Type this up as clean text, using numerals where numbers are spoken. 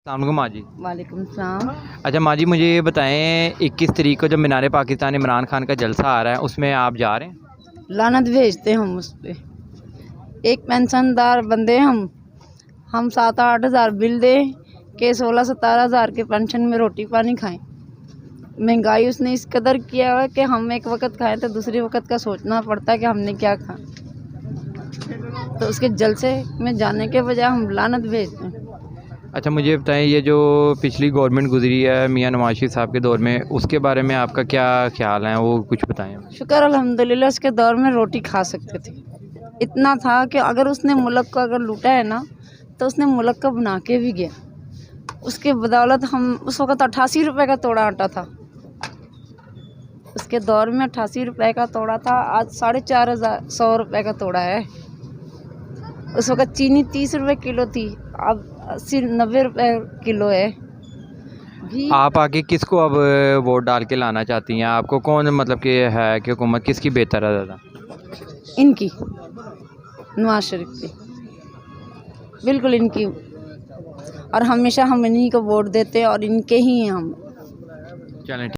अस्सलामुअलैकुम माँ जी। वालेकुम सलाम। अच्छा माँ जी, मुझे ये बताएं 21 तारीख को जब मीनार पाकिस्तान इमरान खान का जलसा आ रहा है, उसमें आप जा रहे हैं? लानत भेजते हम उस पे। एक पेंशनदार बंदे हम 7-8 हज़ार बिल दें के 16-17 हज़ार के पेंशन में रोटी पानी खाएं। महंगाई उसने इस कदर किया है कि हम एक वक्त खाएं तो दूसरे वक्त का सोचना पड़ता है कि हमने क्या खाया। तो उसके जलसे में जाने के बजाय हम लानत भेजते हैं। अच्छा मुझे बताएं, ये जो पिछली गवर्नमेंट गुजरी है मियां नवाज शरीफ साहब के दौर में, उसके बारे में आपका क्या ख्याल है, वो कुछ बताएं। शुक्र अल्हम्दुलिल्लाह उसके दौर में रोटी खा सकते थे। इतना था कि अगर उसने मुल्क को अगर लूटा है ना तो उसने मुल्क को बना के भी गया। उसके बदौलत हम उस वक़्त 88 रुपए का तोड़ा आटा था। उसके दौर में 88 रुपए का तोड़ा था, आज 4,500 रुपए का तोड़ा है। उस वक़्त चीनी 30 रुपए किलो थी, अब 80-90 रुपए किलो है। भी आप आगे किसको अब वोट डाल के लाना चाहती हैं? आपको कौन मतलब कि है कि हुकूमत किसकी बेहतर है ज़्यादा? इनकी नवाज शरीफ की, बिल्कुल इनकी। और हमेशा हम इन्हीं को वोट देते और इनके ही हैं हम। चलें।